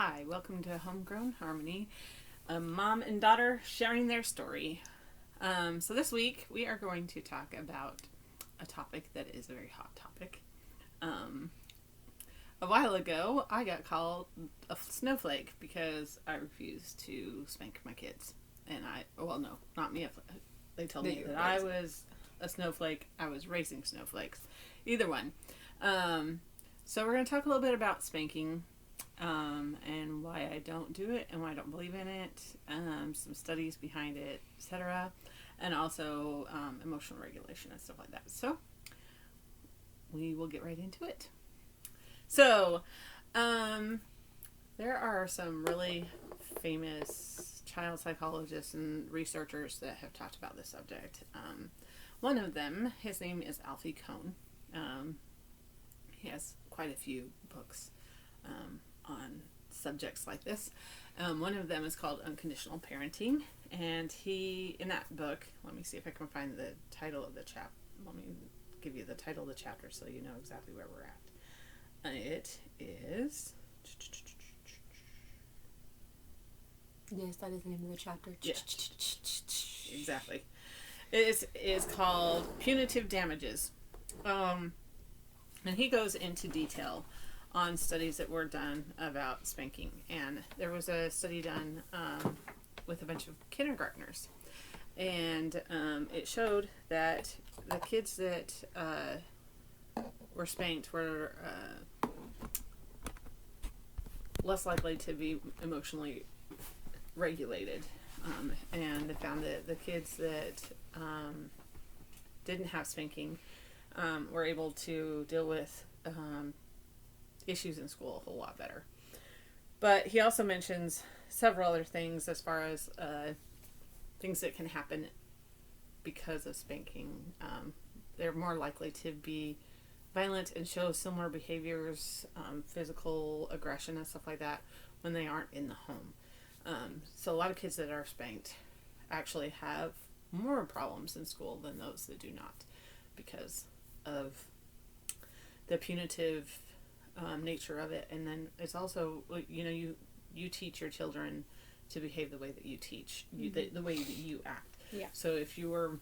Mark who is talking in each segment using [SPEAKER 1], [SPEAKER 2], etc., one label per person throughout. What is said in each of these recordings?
[SPEAKER 1] Hi, welcome to Homegrown Harmony, a mom and daughter sharing their story. So this week we are going to talk about a topic that is a very hot topic. A while ago, I got called a snowflake because I refused to spank my kids. And no, not me. They told me that I was a snowflake. I was raising snowflakes. Either one. So we're going to talk a little bit about spanking. And why I don't do it and why I don't believe in it, some studies behind it, etc., and also emotional regulation and stuff like that. So we will get right into it. So there are some really famous child psychologists and researchers that have talked about this subject. One of them, his name is Alfie Kohn. He has quite a few books on subjects like this. One of them is called Unconditional Parenting, and he, in that book, let me see if I can find the title of the chapter. Let me give you the title of the chapter so you know exactly where we're at. It is...
[SPEAKER 2] Yes, that is the name of the chapter.
[SPEAKER 1] Yeah. Exactly. It is called Punitive Damages. And he goes into detail on studies that were done about spanking. And there was a study done with a bunch of kindergartners. And it showed that the kids that were spanked were less likely to be emotionally regulated. And they found that the kids that didn't have spanking were able to deal with issues in school a whole lot better. But he also mentions several other things as far as things that can happen because of spanking. They're more likely to be violent and show similar behaviors, physical aggression and stuff like that when they aren't in the home. So a lot of kids that are spanked actually have more problems in school than those that do not because of the punitive nature of it. And then it's also, you teach your children to behave the way that you teach, the way that you act.
[SPEAKER 2] Yeah.
[SPEAKER 1] So if you were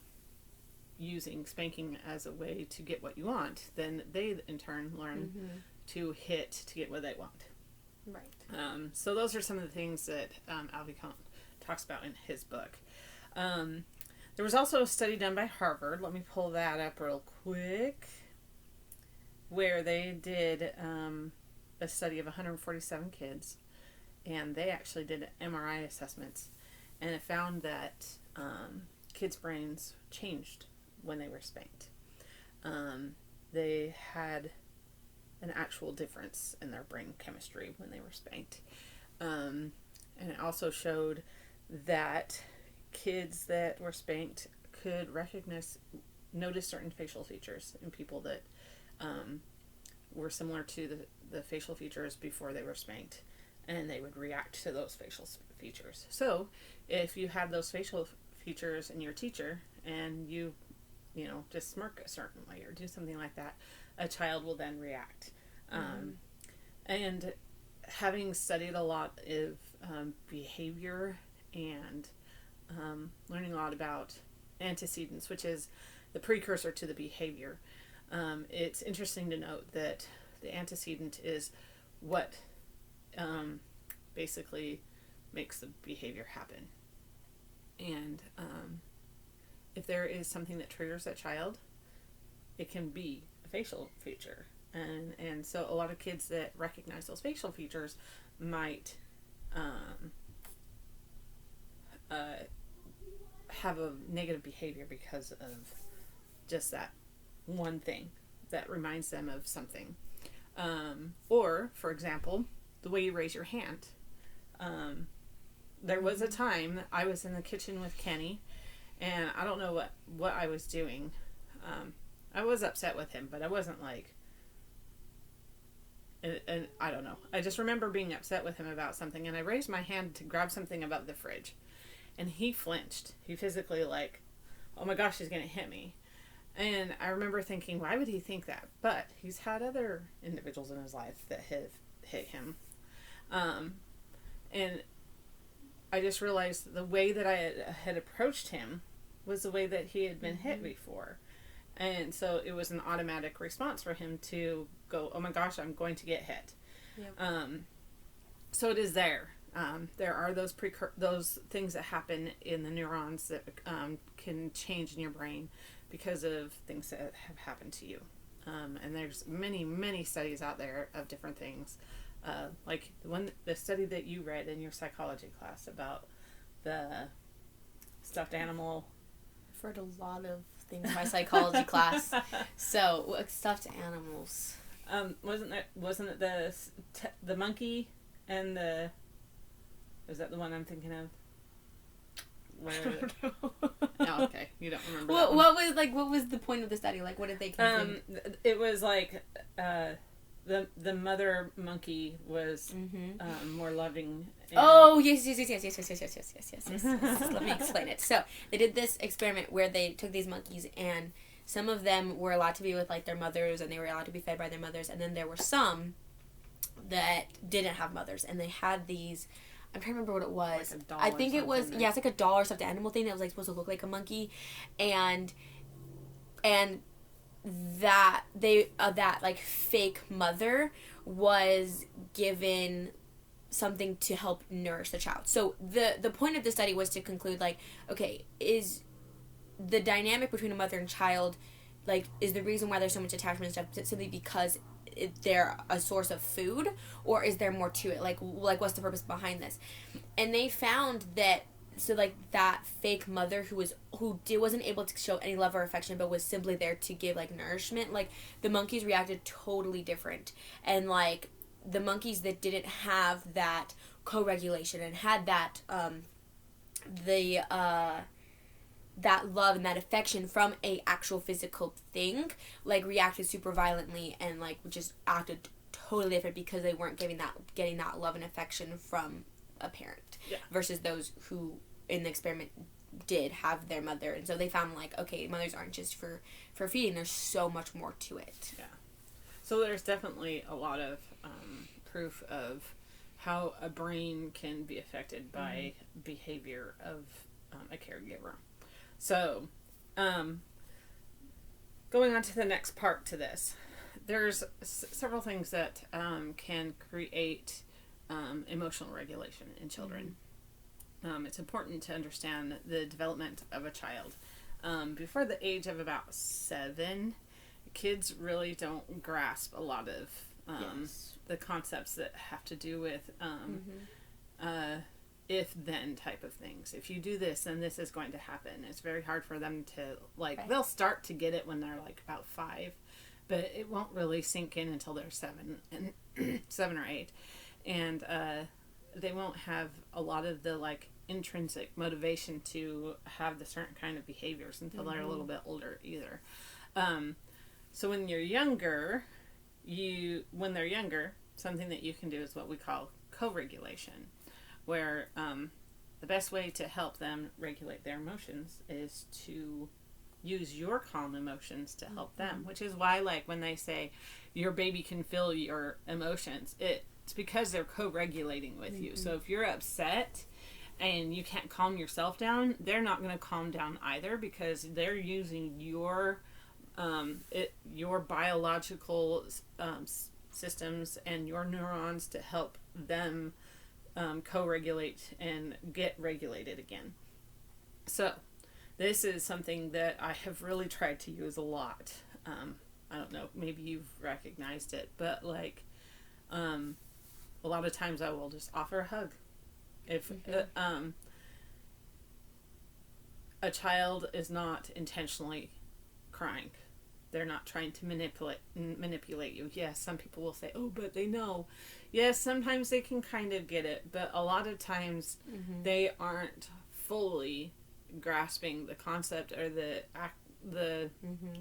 [SPEAKER 1] using spanking as a way to get what you want, then they in turn learn to hit to get what they want.
[SPEAKER 2] Right.
[SPEAKER 1] So those are some of the things that Alfie Kohn talks about in his book. There was also a study done by Harvard. Let me pull that up real quick. Where they did a study of 147 kids, and they actually did MRI assessments, and it found that kids' brains changed when they were spanked. They had an actual difference in their brain chemistry when they were spanked. And it also showed that kids that were spanked could notice certain facial features in people that were similar to the facial features before they were spanked, and they would react to those facial features. So if you had those facial features in your teacher and you just smirk a certain way or do something like that, a child will then react. And having studied a lot of behavior and learning a lot about antecedents, which is the precursor to the behavior, it's interesting to note that the antecedent is what basically makes the behavior happen. And if there is something that triggers that child, it can be a facial feature. And so a lot of kids that recognize those facial features might have a negative behavior because of just that one thing that reminds them of something. Or, for example, the way you raise your hand. There was a time that I was in the kitchen with Kenny, and I don't know what I was doing. I was upset with him, but I wasn't like... And I don't know. I just remember being upset with him about something, and I raised my hand to grab something above the fridge. And he flinched. He physically oh my gosh, he's going to hit me. And I remember thinking, why would he think that? But he's had other individuals in his life that have hit him. And I just realized the way that I had approached him was the way that he had been hit before. And so it was an automatic response for him to go, oh my gosh, I'm going to get hit. Yep. So it is there. There are those things that happen in the neurons that can change in your brain because of things that have happened to you. And there's many, many studies out there of different things. Like the study that you read in your psychology class about the stuffed animal.
[SPEAKER 2] I've read a lot of things in my psychology class. So, stuffed animals.
[SPEAKER 1] Wasn't it the monkey and the... Is that the one I'm thinking of?
[SPEAKER 2] I don't know.
[SPEAKER 1] Oh, okay. You don't remember
[SPEAKER 2] what was the point of the study? Like, what did they conclude?
[SPEAKER 1] It was like the mother monkey was more loving.
[SPEAKER 2] Yes. Let me explain it. So they did this experiment where they took these monkeys, and some of them were allowed to be with like their mothers, and they were allowed to be fed by their mothers, and then there were some that didn't have mothers, and they had these. I'm trying to remember what it was. Like a doll I think it was, right? Yeah, it's like a doll or stuffed animal thing that was like supposed to look like a monkey, and that that like fake mother was given something to help nourish the child. So the point of the study was to conclude, like, okay, is the dynamic between a mother and child, like, is the reason why there's so much attachment and stuff simply because they're a source of food, or is there more to it? Like what's the purpose behind this? And they found that, so like that fake mother who wasn't able to show any love or affection but was simply there to give like nourishment, like the monkeys reacted totally different. And like the monkeys that didn't have that co-regulation and had that that love and that affection from a actual physical thing, like reacted super violently and like just acted totally different because they weren't getting that love and affection from a parent. Yeah. Versus those who in the experiment did have their mother. And so they found like, okay, mothers aren't just for feeding, there's so much more to it.
[SPEAKER 1] Yeah. So there's definitely a lot of proof of how a brain can be affected by behavior of a caregiver. So, going on to the next part to this, there's several things that can create emotional regulation in children. It's important to understand the development of a child. Before the age of about 7, kids really don't grasp a lot of the concepts that have to do with if-then type of things. If you do this, then this is going to happen. It's very hard for them to, like, right. They'll start to get it when they're, like, about 5, but it won't really sink in until they're 7 or 8. And they won't have a lot of the, like, intrinsic motivation to have the certain kind of behaviors until they're a little bit older either. So when you're younger, when they're younger, something that you can do is what we call co-regulation, where the best way to help them regulate their emotions is to use your calm emotions to help them, which is why, like, when they say your baby can feel your emotions, it's because they're co-regulating with you. So if you're upset and you can't calm yourself down, they're not going to calm down either, because they're using your biological systems and your neurons to help them co-regulate and get regulated again. So this is something that I have really tried to use a lot. I don't know, maybe you've recognized it, but like a lot of times I will just offer a hug. If a child is not intentionally crying, they're not trying to manipulate you. Yes, some people will say, oh, but they know. Yes, sometimes they can kind of get it, but a lot of times they aren't fully grasping the concept or the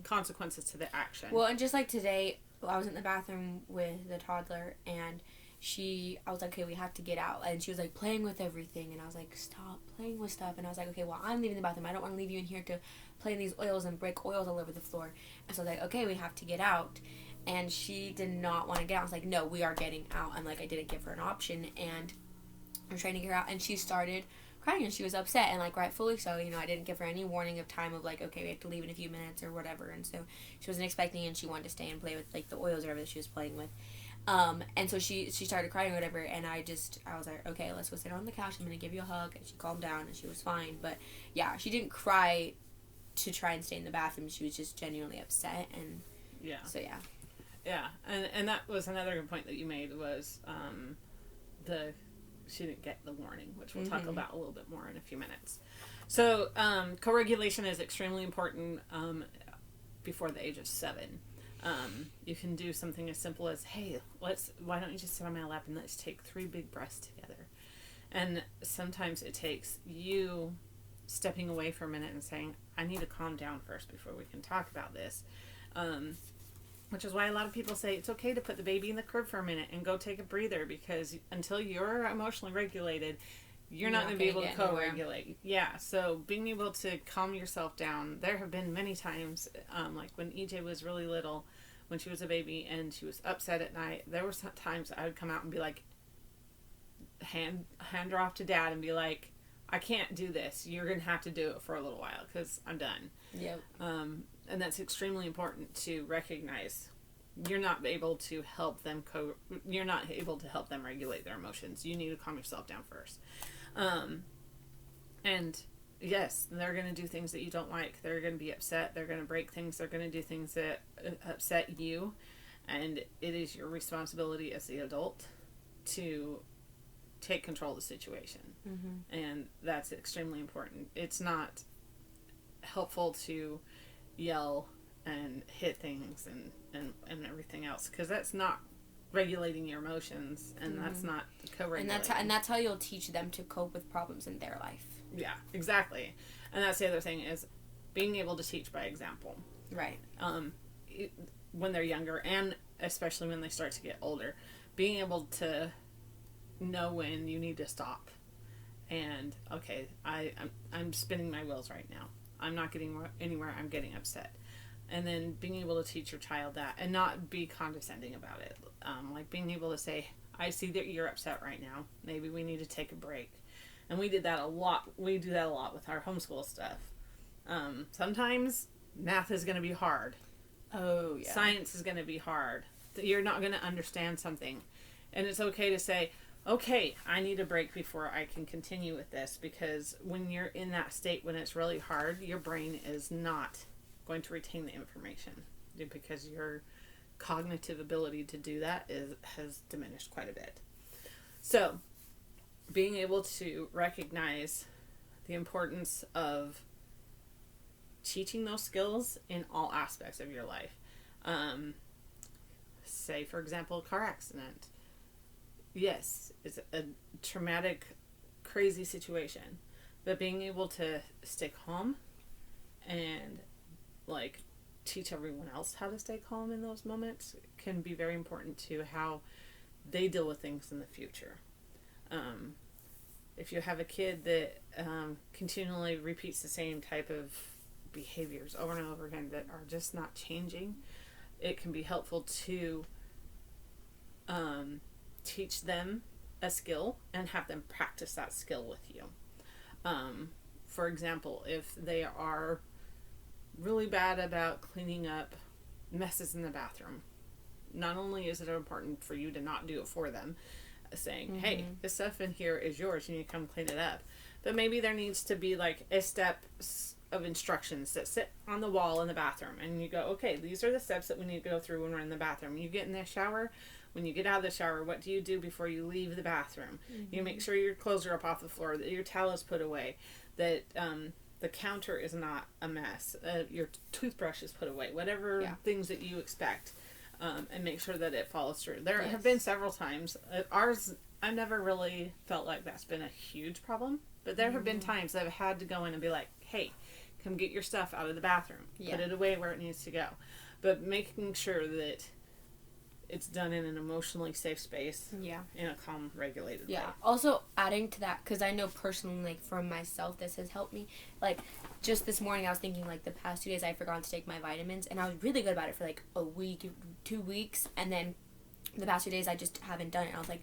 [SPEAKER 1] consequences to the action.
[SPEAKER 2] Well, and just like today, I was in the bathroom with the toddler, and I was like, okay, we have to get out. And she was like playing with everything, and I was like, stop playing with stuff. And I was like, okay, well, I'm leaving the bathroom. I don't want to leave you in here to play in these oils and break oils all over the floor. And so I was like, okay, we have to get out. And she did not want to get out. I was like, no, we are getting out. And like, I didn't give her an option. And I'm trying to get her out, and she started crying, and she was upset, and, like, rightfully so. You know, I didn't give her any warning of time of, like, okay, we have to leave in a few minutes or whatever, and so she wasn't expecting, and she wanted to stay and play with, like, the oils or whatever that she was playing with. And so she started crying or whatever, and I was like, okay, let's go sit on the couch, I'm gonna give you a hug, and she calmed down, and she was fine. But yeah, she didn't cry to try and stay in the bathroom, she was just genuinely upset, and
[SPEAKER 1] yeah.
[SPEAKER 2] So yeah.
[SPEAKER 1] Yeah, and that was another good point that you made was she didn't get the warning, which we'll talk about a little bit more in a few minutes. So co-regulation is extremely important before the age of 7. You can do something as simple as, hey, why don't you just sit on my lap and let's take 3 big breaths together. And sometimes it takes you stepping away for a minute and saying, I need to calm down first before we can talk about this. Which is why a lot of people say it's okay to put the baby in the crib for a minute and go take a breather, because until you're emotionally regulated, you're not going to be able to co-regulate. Yeah, so being able to calm yourself down. There have been many times, like when EJ was really little, when she was a baby and she was upset at night, there were some times I would come out and be like, hand her off to Dad and be like, I can't do this. You're going to have to do it for a little while because I'm done.
[SPEAKER 2] Yep.
[SPEAKER 1] And that's extremely important to recognize. You're not able to help them regulate their emotions. You need to calm yourself down first. And yes, they're going to do things that you don't like. They're going to be upset. They're going to break things. They're going to do things that upset you. And it is your responsibility as the adult to take control of the situation. Mm-hmm. And that's extremely important. It's not helpful to yell and hit things and everything else, because that's not regulating your emotions, and that's not co-regulating.
[SPEAKER 2] And that's how you'll teach them to cope with problems in their life.
[SPEAKER 1] Yeah, exactly. And that's the other thing, is being able to teach by example.
[SPEAKER 2] Right.
[SPEAKER 1] When they're younger, and especially when they start to get older, being able to know when you need to stop. And okay, I'm spinning my wheels right now. I'm not getting anywhere. I'm getting upset. And then being able to teach your child that and not be condescending about it. Like being able to say, I see that you're upset right now. Maybe we need to take a break. And we did that a lot. We do that a lot with our homeschool stuff. Sometimes math is going to be hard.
[SPEAKER 2] Oh, yeah.
[SPEAKER 1] Science is going to be hard. You're not going to understand something. And it's okay to say, okay, I need a break before I can continue with this, because when you're in that state, when it's really hard, your brain is not going to retain the information, because your cognitive ability to do that has diminished quite a bit. So, being able to recognize the importance of teaching those skills in all aspects of your life. Say, for example, a car accident. Yes, it's a traumatic, crazy situation, but being able to stay calm and like teach everyone else how to stay calm in those moments can be very important to how they deal with things in the future. If you have a kid that continually repeats the same type of behaviors over and over again that are just not changing, it can be helpful to teach them a skill and have them practice that skill with you. For example, if they are really bad about cleaning up messes in the bathroom, not only is it important for you to not do it for them, saying, hey, this stuff in here is yours, you need to come clean it up, but maybe there needs to be like a step of instructions that sit on the wall in the bathroom, and you go, okay, these are the steps that we need to go through when we're in the bathroom. You get in the shower. When you get out of the shower, what do you do before you leave the bathroom? You make sure your clothes are up off the floor, that your towel is put away, that the counter is not a mess, your toothbrush is put away, whatever things that you expect, and make sure that it follows through. There have been several times, ours, I never really felt like that's been a huge problem, but there have been times that I've had to go in and be like, hey, come get your stuff out of the bathroom, put it away where it needs to go, but making sure that it's done in an emotionally safe space. Yeah. In a calm, regulated way.
[SPEAKER 2] Yeah. Also, adding to that, because I know personally, like, for myself, this has helped me. Like, just this morning, I was thinking, like, the past 2 days, I forgot to take my vitamins, and I was really good about it for, like, a week, 2 weeks, and then the past 2 days, I just haven't done it. I was like,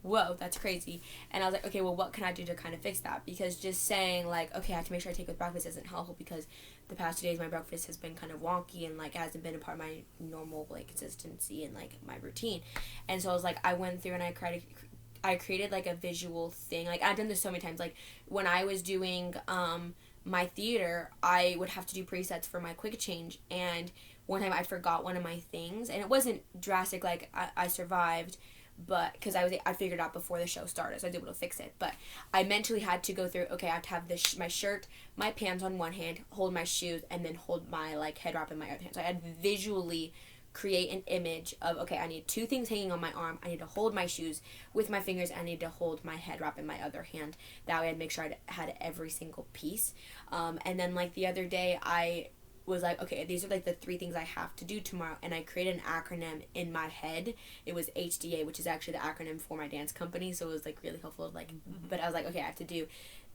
[SPEAKER 2] whoa, that's crazy. And I was like, okay, well, what can I do to kind of fix that? Because just saying, like, okay, I have to make sure I take with breakfast isn't helpful, because the past 2 days my breakfast has been kind of wonky and, like, hasn't been a part of my normal, like, consistency and, like, my routine. And so I was like, I went through and I created, like, a visual thing. Like, I've done this so many times. Like, when I was doing my theater, I would have to do presets for my quick change. And one time I forgot one of my things. And it wasn't drastic. Like, I survived, but because I figured out before the show started, so I was able to fix it. But I mentally had to go through, okay, I have to have my shirt, my pants on one hand, hold my shoes, and then hold my, like, head wrap in my other hand. So I had to visually create an image of, okay, I need 2 things hanging on my arm. I need to hold my shoes with my fingers. I need to hold my head wrap in my other hand. That way I'd make sure I had every single piece. And then, like, the other day I was like, okay, these are, like, the 3 things I have to do tomorrow. And I created an acronym in my head. It was HDA, which is actually the acronym for my dance company. So it was, like, really helpful. Like, but I was like, okay, I have to do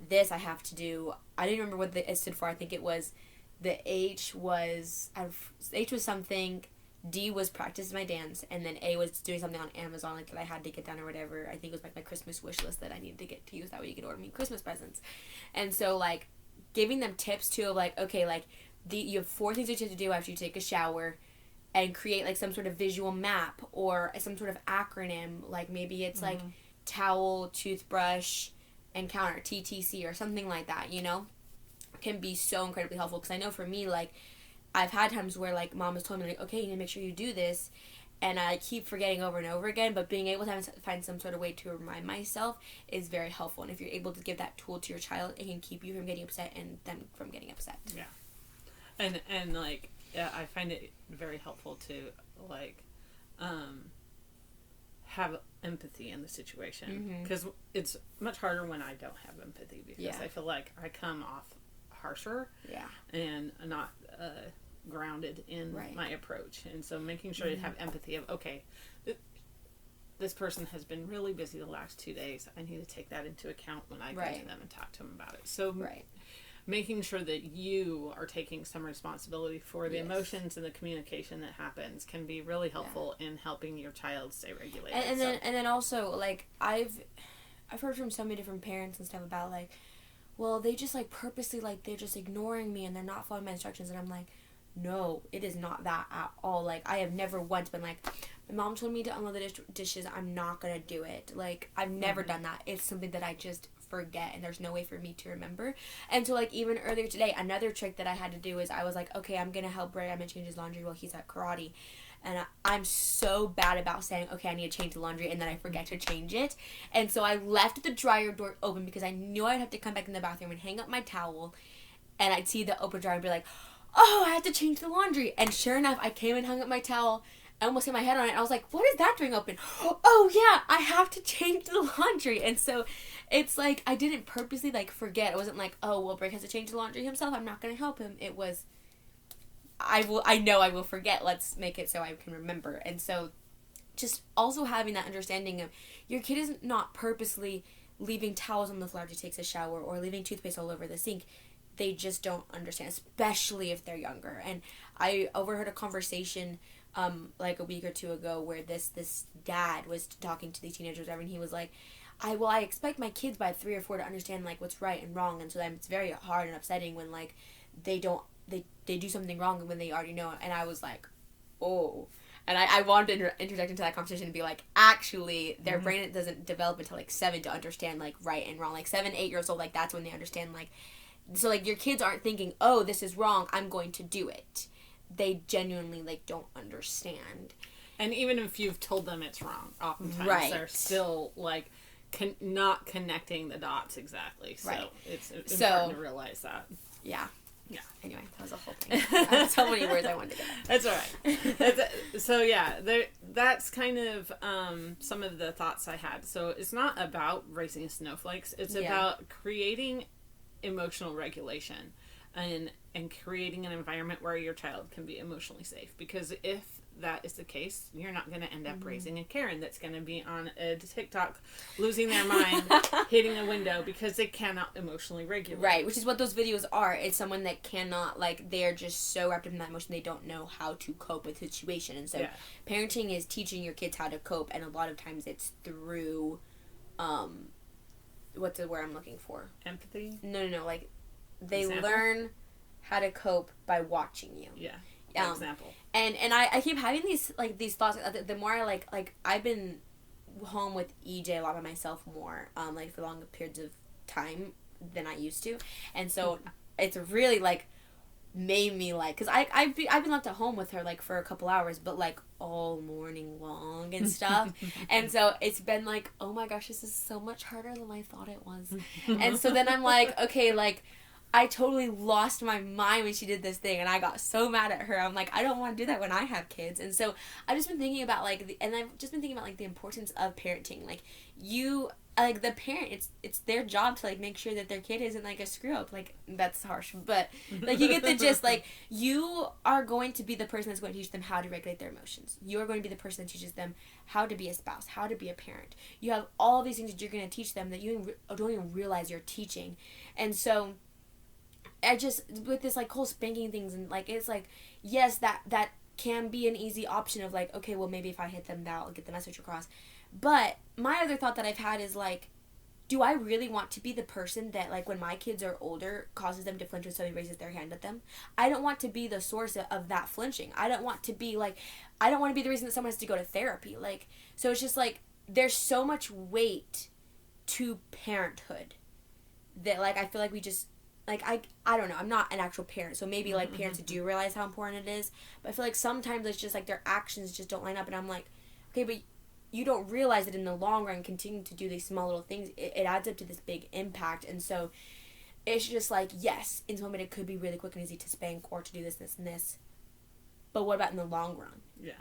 [SPEAKER 2] this. I have to do, I didn't remember what it stood for. I think it was, the H was something, D was practice my dance, and then A was doing something on Amazon, like, that I had to get done or whatever. I think it was, like, my Christmas wish list that I needed to get to use. That way you could order me Christmas presents. And so, like, giving them tips too of, like, okay, like, you have 4 things that you have to do after you take a shower, and create, like, some sort of visual map or some sort of acronym. Like, maybe it's like towel, toothbrush, and counter, TTC, or something like that, you know, can be so incredibly helpful. Because I know for me, like, I've had times where, like, mom has told me, like, okay, you need to make sure you do this, and I keep forgetting over and over again, but being able to find some sort of way to remind myself is very helpful. And if you're able to give that tool to your child, it can keep you from getting upset and them from getting upset.
[SPEAKER 1] Yeah. And like, yeah, I find it very helpful to, like, have empathy in the situation, because it's much harder when I don't have empathy, because I feel like I come off harsher and not grounded in my approach. And so making sure to have empathy of, okay, this person has been really busy the last 2 days. I need to take that into account when I go to them and talk to them about it. So making sure that you are taking some responsibility for the emotions and the communication that happens can be really helpful in helping your child stay regulated.
[SPEAKER 2] And then also, like, I've heard from so many different parents and stuff about, like, well, they just, like, purposely, like, they're just ignoring me and they're not following my instructions. And I'm like, no, it is not that at all. Like, I have never once been like, my mom told me to unload the dishes, I'm not gonna do it. Like, I've never done that. It's something that I just forget, and there's no way for me to remember. And so, like, even earlier today, another trick that I had to do is I was like, okay, I'm gonna help Bray. I'm gonna change his laundry while he's at karate. And I'm so bad about saying, okay, I need to change the laundry, and then I forget to change it. And so I left the dryer door open because I knew I'd have to come back in the bathroom and hang up my towel, and I'd see the open dryer and be like, oh, I have to change the laundry. And sure enough, I came and hung up my towel. I almost hit my head on it. And I was like, what is that doing open? Oh, yeah, I have to change the laundry. And so it's like, I didn't purposely, like, forget. It wasn't like, oh, well, Brick has to change the laundry himself. I'm not going to help him. It was, I know I will forget. Let's make it so I can remember. And so just also having that understanding of your kid is not purposely leaving towels on the floor after he takes a shower or leaving toothpaste all over the sink. They just don't understand, especially if they're younger. And I overheard a conversation like a week or 2 ago where this dad was talking to these teenagers, and he was like, I expect my kids by 3 or 4 to understand, like, what's right and wrong, and so then it's very hard and upsetting when, like, they do something wrong when they already know it. And I was like, oh. And I wanted to interject into that conversation and be like, actually, their brain doesn't develop until, like, 7 to understand, like, right and wrong. Like, 7, 8 years old, like, that's when they understand, like, so, like, your kids aren't thinking, oh, this is wrong, I'm going to do it. They genuinely, like, don't understand.
[SPEAKER 1] And even if you've told them it's wrong, oftentimes they're still, like, not connecting the dots exactly. So it's important to realize that.
[SPEAKER 2] Yeah.
[SPEAKER 1] Yeah.
[SPEAKER 2] Anyway, that was a whole thing. I have so many words I wanted to get at.
[SPEAKER 1] That's all right. So, yeah, that's kind of some of the thoughts I had. So it's not about raising snowflakes. It's about creating emotional regulation and creating an environment where your child can be emotionally safe. Because if that is the case, you're not going to end up raising a Karen that's going to be on a TikTok losing their mind, hitting a window because they cannot emotionally regulate.
[SPEAKER 2] Right, which is what those videos are. It's someone that cannot, like, they're just so wrapped up in that emotion they don't know how to cope with the situation. And so parenting is teaching your kids how to cope, and a lot of times it's through what's the word I'm looking for?
[SPEAKER 1] Empathy?
[SPEAKER 2] No. Like, they
[SPEAKER 1] Example?
[SPEAKER 2] learn how to cope by watching you.
[SPEAKER 1] Yeah. Example.
[SPEAKER 2] And I keep having these thoughts. The more I like I've been home with EJ a lot by myself more, like for longer periods of time than I used to, and so it's really like made me like, because I've been left at home with her like for a couple hours, but like all morning long and stuff, and so it's been like, oh my gosh, this is so much harder than I thought it was, and so then I'm like, okay, like, I totally lost my mind when she did this thing, and I got so mad at her. I'm like, I don't want to do that when I have kids. And so I've just been thinking about, like, the importance of parenting. Like, like, the parent, it's their job to, like, make sure that their kid isn't, like, a screw-up. Like, that's harsh. But, like, you get the gist. Like, you are going to be the person that's going to teach them how to regulate their emotions. You are going to be the person that teaches them how to be a spouse, how to be a parent. You have all these things that you're going to teach them that you don't even realize you're teaching. And so I just, with this, like, whole spanking things, and, like, it's, like, yes, that can be an easy option of, like, okay, well, maybe if I hit them, that'll get the message across. But my other thought that I've had is, like, do I really want to be the person that, like, when my kids are older, causes them to flinch when somebody raises their hand at them? I don't want to be the source of that flinching. I don't want to be, like, I don't want to be the reason that someone has to go to therapy. Like, so it's just, like, there's so much weight to parenthood that, like, I feel like we just, like, I don't know, I'm not an actual parent, so maybe, like, parents do realize how important it is, but I feel like sometimes it's just, like, their actions just don't line up, and I'm like, okay, but you don't realize that in the long run, continuing to do these small little things, it adds up to this big impact, and so it's just, like, yes, in this moment it could be really quick and easy to spank or to do this, this, and this, but what about in the long run?
[SPEAKER 1] Yeah.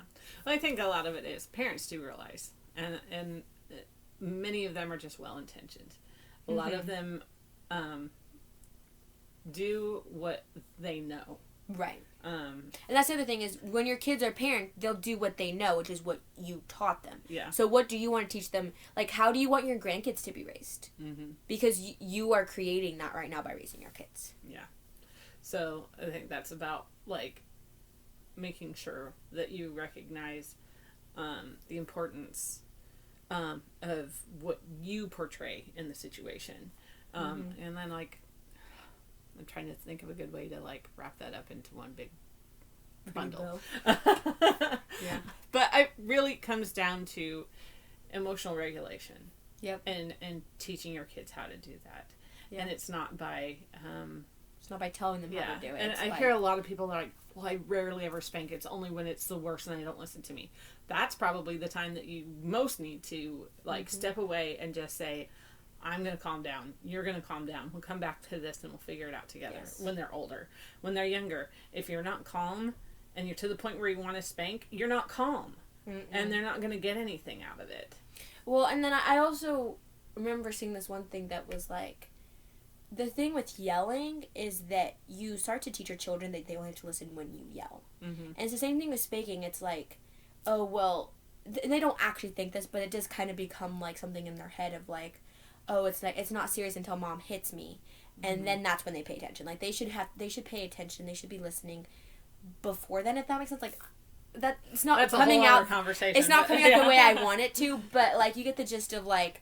[SPEAKER 1] Well, I think a lot of it is parents do realize, and many of them are just well-intentioned. A lot of them, do what they know.
[SPEAKER 2] Right. And that's the other thing is, when your kids are parents, they'll do what they know, which is what you taught them.
[SPEAKER 1] Yeah.
[SPEAKER 2] So what do you want to teach them? Like, how do you want your grandkids to be raised? Mm-hmm. Because you are creating that right now by raising your kids. Yeah.
[SPEAKER 1] So I think that's about, like, making sure that you recognize the importance of what you portray in the situation. And then, like, I'm trying to think of a good way to, like, wrap that up into one big bundle.
[SPEAKER 2] Yeah.
[SPEAKER 1] But it really comes down to emotional regulation.
[SPEAKER 2] Yep.
[SPEAKER 1] And teaching your kids how to do that. Yep. And it's not by
[SPEAKER 2] telling them how to do it.
[SPEAKER 1] And I hear a lot of people like, well, I rarely ever spank. It's only when it's the worst and they don't listen to me. That's probably the time that you most need to, like, step away and just say, I'm going to calm down. You're going to calm down. We'll come back to this and we'll figure it out together. Yes. When they're older. When they're younger, if you're not calm and you're to the point where you want to spank, you're not calm. And they're not going to get anything out of it.
[SPEAKER 2] Well, and then I also remember seeing this one thing that was like, the thing with yelling is that you start to teach your children that they only have to listen when you yell. And it's the same thing with spanking. It's like, oh, well, they don't actually think this, but it does kind of become like something in their head of like, oh, it's not serious until mom hits me, and then that's when they pay attention. Like, they should pay attention. They should be listening before then, if that makes sense. Like, that's not coming out.
[SPEAKER 1] Conversation,
[SPEAKER 2] it's not coming out the way I want it to. But, like, you get the gist of, like,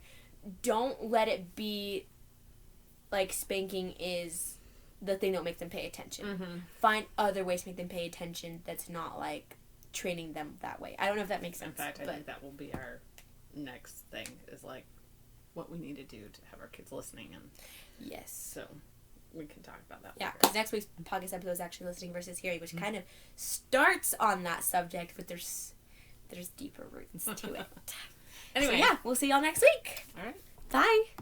[SPEAKER 2] don't let it be like spanking is the thing that makes them pay attention. Find other ways to make them pay attention. That's not like training them that way. I don't know if that makes sense.
[SPEAKER 1] In fact, I think that will be our next thing. Is like, what we need to do to have our kids listening, and
[SPEAKER 2] yes,
[SPEAKER 1] so we can talk about that.
[SPEAKER 2] Yeah, because next week's podcast episode is actually listening versus hearing, which kind of starts on that subject, but there's deeper roots to it. Anyway, so yeah, we'll see y'all next week.
[SPEAKER 1] All right,
[SPEAKER 2] bye.